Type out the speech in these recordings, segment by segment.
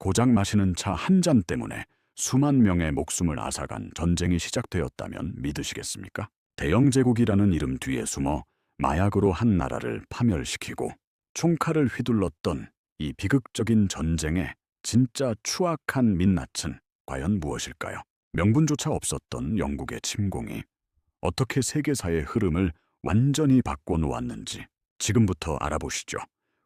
고작 마시는 차 한 잔 때문에 수만 명의 목숨을 앗아간 전쟁이 시작되었다면 믿으시겠습니까? 대영 제국이라는 이름 뒤에 숨어 마약으로 한 나라를 파멸시키고 총칼을 휘둘렀던 이 비극적인 전쟁의 진짜 추악한 민낯은 과연 무엇일까요? 명분조차 없었던 영국의 침공이 어떻게 세계사의 흐름을 완전히 바꿔놓았는지 지금부터 알아보시죠.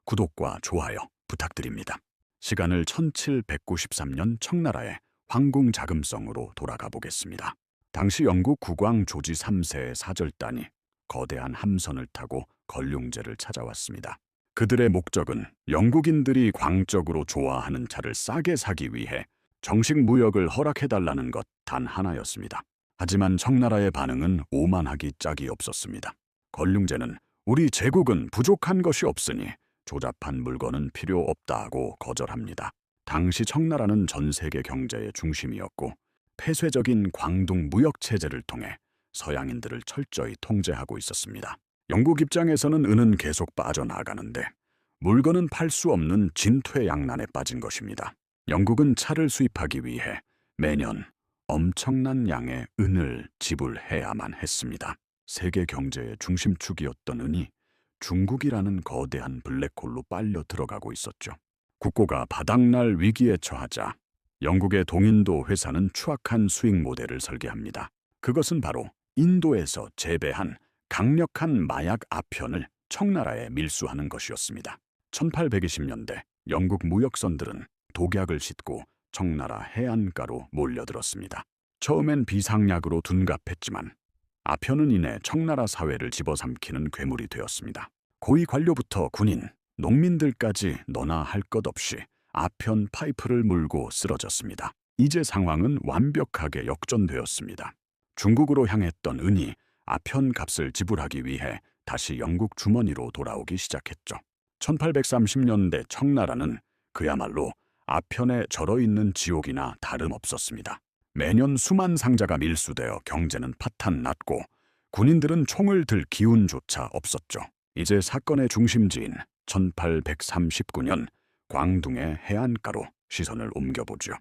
구독과 좋아요 부탁드립니다. 시간을 1793년 청나라의 황궁 자금성으로 돌아가 보겠습니다. 당시 영국 국왕 조지 3세의 사절단이 거대한 함선을 타고 걸륭제를 찾아왔습니다. 그들의 목적은 영국인들이 광적으로 좋아하는 차를 싸게 사기 위해 정식 무역을 허락해달라는 것 단 하나였습니다. 하지만 청나라의 반응은 오만하기 짝이 없었습니다. 걸륭제는 우리 제국은 부족한 것이 없으니 조잡한 물건은 필요 없다고 거절합니다. 당시 청나라는 전 세계 경제의 중심이었고 폐쇄적인 광둥 무역체제를 통해 서양인들을 철저히 통제하고 있었습니다. 영국 입장에서는 은은 계속 빠져나가는데 물건은 팔 수 없는 진퇴양난에 빠진 것입니다. 영국은 차를 수입하기 위해 매년 엄청난 양의 은을 지불해야만 했습니다. 세계 경제의 중심축이었던 은이 중국이라는 거대한 블랙홀로 빨려 들어가고 있었죠. 국고가 바닥날 위기에 처하자 영국의 동인도 회사는 추악한 수익 모델을 설계합니다. 그것은 바로 인도에서 재배한 강력한 마약 아편을 청나라에 밀수하는 것이었습니다. 1820년대 영국 무역선들은 독약을 싣고 청나라 해안가로 몰려들었습니다. 처음엔 비상약으로 둔갑했지만 아편은 이내 청나라 사회를 집어삼키는 괴물이 되었습니다. 고위 관료부터 군인, 농민들까지 너나 할 것 없이 아편 파이프를 물고 쓰러졌습니다. 이제 상황은 완벽하게 역전되었습니다. 중국으로 향했던 은이 아편 값을 지불하기 위해 다시 영국 주머니로 돌아오기 시작했죠. 1830년대 청나라는 그야말로 아편에 절어있는 지옥이나 다름없었습니다. 매년 수만 상자가 밀수되어 경제는 파탄났고 군인들은 총을 들 기운조차 없었죠. 이제 사건의 중심지인 1839년 광둥의 해안가로 시선을 옮겨보죠.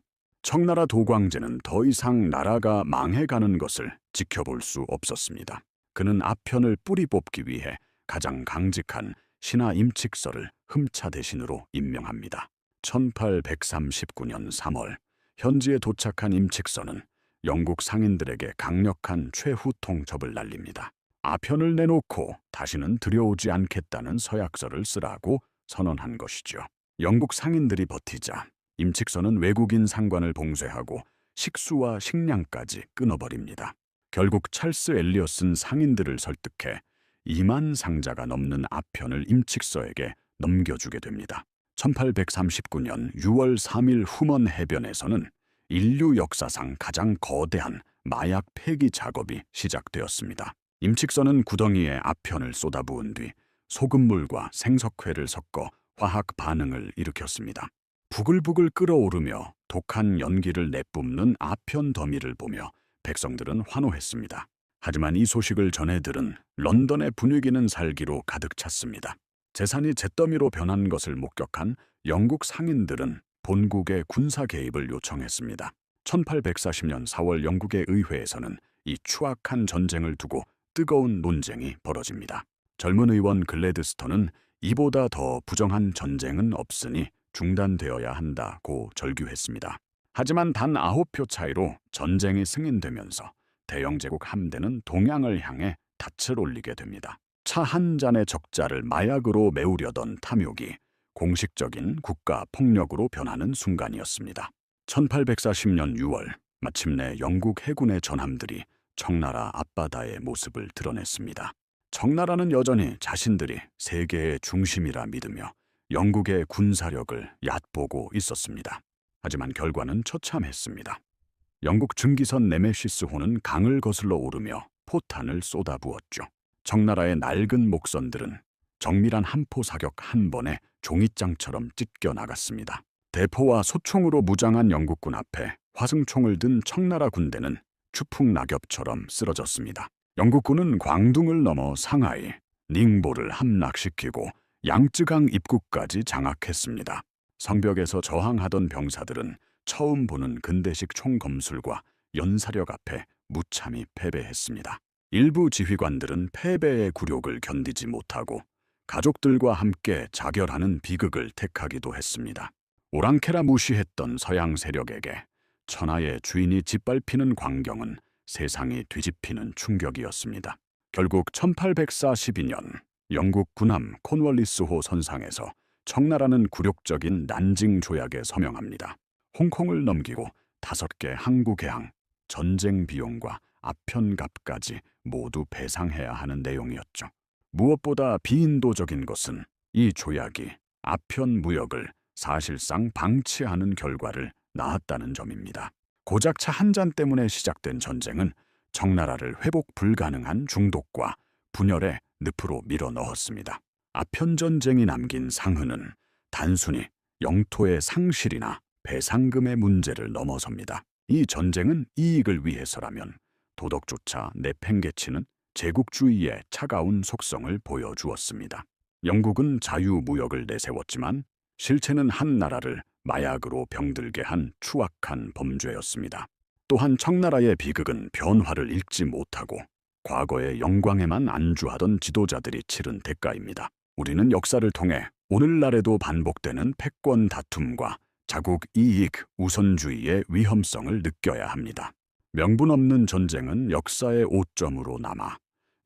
청나라 도광제는 더 이상 나라가 망해가는 것을 지켜볼 수 없었습니다. 그는 아편을 뿌리 뽑기 위해 가장 강직한 신하 임칙서를 흠차 대신으로 임명합니다. 1839년 3월 현지에 도착한 임칙서는 영국 상인들에게 강력한 최후 통첩을 날립니다. 아편을 내놓고 다시는 들여오지 않겠다는 서약서를 쓰라고 선언한 것이죠. 영국 상인들이 버티자 임칙서는 외국인 상관을 봉쇄하고 식수와 식량까지 끊어버립니다. 결국 찰스 엘리엇은 상인들을 설득해 2만 상자가 넘는 아편을 임칙서에게 넘겨주게 됩니다. 1839년 6월 3일 후먼 해변에서는 인류 역사상 가장 거대한 마약 폐기 작업이 시작되었습니다. 임칙서는 구덩이에 아편을 쏟아부은 뒤 소금물과 생석회를 섞어 화학 반응을 일으켰습니다. 부글부글 끓어오르며 독한 연기를 내뿜는 아편 더미를 보며 백성들은 환호했습니다. 하지만 이 소식을 전해 들은 런던의 분위기는 살기로 가득 찼습니다. 재산이 잿더미로 변한 것을 목격한 영국 상인들은 본국의 군사 개입을 요청했습니다. 1840년 4월 영국의 의회에서는 이 추악한 전쟁을 두고 뜨거운 논쟁이 벌어집니다. 젊은 의원 글래드스턴은 이보다 더 부정한 전쟁은 없으니 중단되어야 한다고 절규했습니다. 하지만 단 9표 차이로 전쟁이 승인되면서 대영제국 함대는 동양을 향해 닻을 올리게 됩니다. 차 한 잔의 적자를 마약으로 메우려던 탐욕이 공식적인 국가 폭력으로 변하는 순간이었습니다. 1840년 6월 마침내 영국 해군의 전함들이 청나라 앞바다의 모습을 드러냈습니다. 청나라는 여전히 자신들이 세계의 중심이라 믿으며 영국의 군사력을 얕보고 있었습니다. 하지만 결과는 처참했습니다. 영국 증기선 네메시스호는 강을 거슬러 오르며 포탄을 쏟아부었죠. 청나라의 낡은 목선들은 정밀한 한포 사격 한 번에 종이장처럼 찢겨 나갔습니다. 대포와 소총으로 무장한 영국군 앞에 화승총을 든 청나라 군대는 추풍낙엽처럼 쓰러졌습니다. 영국군은 광둥을 넘어 상하이, 닝보를 함락시키고 양쯔강 입구까지 장악했습니다. 성벽에서 저항하던 병사들은 처음 보는 근대식 총검술과 연사력 앞에 무참히 패배했습니다. 일부 지휘관들은 패배의 굴욕을 견디지 못하고 가족들과 함께 자결하는 비극을 택하기도 했습니다. 오랑캐라 무시했던 서양 세력에게 천하의 주인이 짓밟히는 광경은 세상이 뒤집히는 충격이었습니다. 결국 1842년 영국 군함 콘월리스호 선상에서 청나라는 굴욕적인 난징 조약에 서명합니다. 홍콩을 넘기고 5개 항구 개항, 전쟁 비용과 아편값까지 모두 배상해야 하는 내용이었죠. 무엇보다 비인도적인 것은 이 조약이 아편 무역을 사실상 방치하는 결과를 낳았다는 점입니다. 고작 차 한 잔 때문에 시작된 전쟁은 청나라를 회복 불가능한 중독과 분열의 늪으로 밀어넣었습니다. 아편 전쟁이 남긴 상흔은 단순히 영토의 상실이나 배상금의 문제를 넘어섭니다. 이 전쟁은 이익을 위해서라면 도덕조차 내팽개치는 제국주의의 차가운 속성을 보여주었습니다. 영국은 자유무역을 내세웠지만 실체는 한 나라를 마약으로 병들게 한 추악한 범죄였습니다. 또한 청나라의 비극은 변화를 읽지 못하고 과거의 영광에만 안주하던 지도자들이 치른 대가입니다. 우리는 역사를 통해 오늘날에도 반복되는 패권 다툼과 자국 이익 우선주의의 위험성을 느껴야 합니다. 명분 없는 전쟁은 역사의 오점으로 남아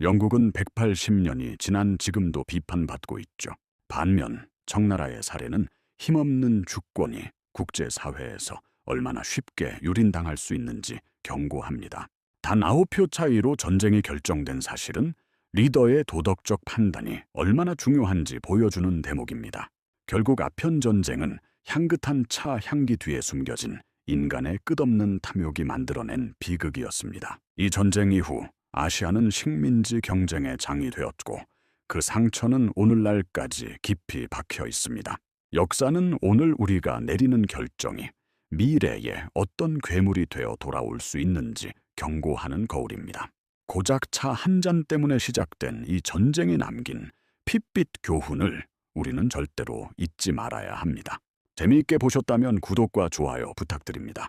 영국은 180년이 지난 지금도 비판받고 있죠. 반면 청나라의 사례는 힘없는 주권이 국제사회에서 얼마나 쉽게 유린당할 수 있는지 경고합니다. 단 9표 차이로 전쟁이 결정된 사실은 리더의 도덕적 판단이 얼마나 중요한지 보여주는 대목입니다. 결국 아편 전쟁은 향긋한 차 향기 뒤에 숨겨진 인간의 끝없는 탐욕이 만들어낸 비극이었습니다. 이 전쟁 이후 아시아는 식민지 경쟁의 장이 되었고 그 상처는 오늘날까지 깊이 박혀 있습니다. 역사는 오늘 우리가 내리는 결정이 미래에 어떤 괴물이 되어 돌아올 수 있는지 경고하는 거울입니다. 고작 차 한 잔 때문에 시작된 이 전쟁이 남긴 핏빛 교훈을 우리는 절대로 잊지 말아야 합니다. 재미있게 보셨다면 구독과 좋아요 부탁드립니다.